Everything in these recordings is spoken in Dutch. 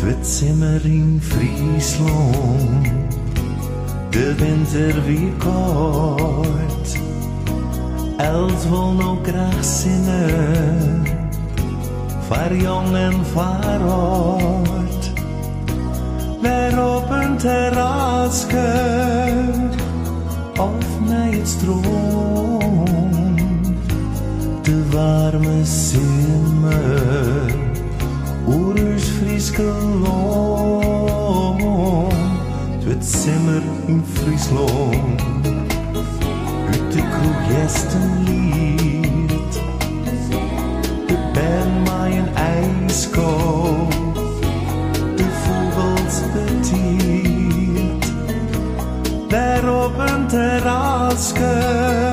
Het Zimmer in Friesland, de winter wie kort, Els wil nog graag zingen, voor jong en voor oud. Weer op een terrasje, of naar het stroom, de warme zimmer. Oers Friesland, het Zimmer in Friesland, uit de kroeggestenlied, de band met een ijskool, de vogels betiert, daar op een terrasje,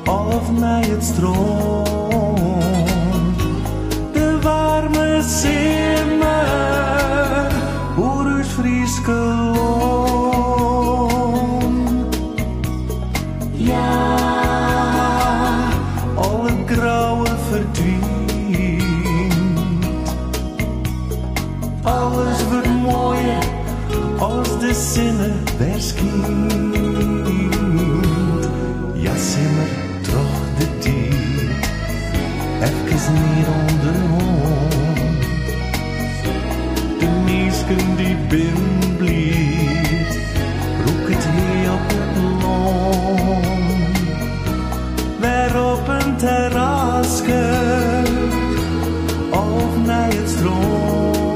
of naar het stroom. Zimmer, Oers Friesland. Ja, al het grauwe verdwijnt. Alles wordt mooier als de zinnen verschijnt. Ja, Zimmer, toch de tijd, even niet onderhand. Die binnen blijft, roek het hier op het land. Weer op een terrasje, of naar het strand.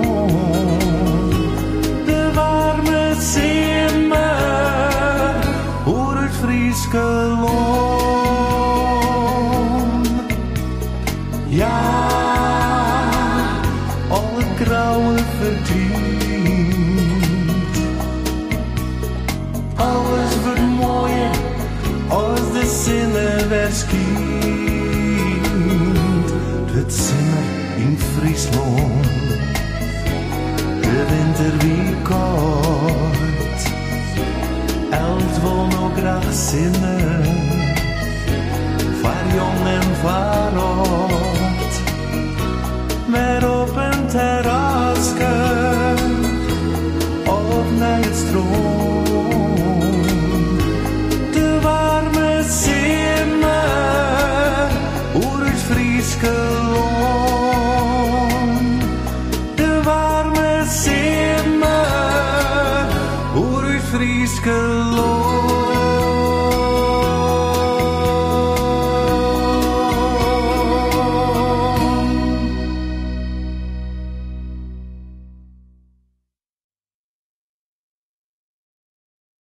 De warme Zimmer, voor het Frieske land. Ja, al het grauwe verdient. Alles wordt mooier als de zinnen verschijnt. Het Zimmer in Friesland, de winter wie kort. Els wil nog graag zingen, voor jong en voor oud. Weer op een terrasje, of naar het stroom. De warme Zimmer, Oers Frieske land. De warme Zimmer, Oers Frieske land.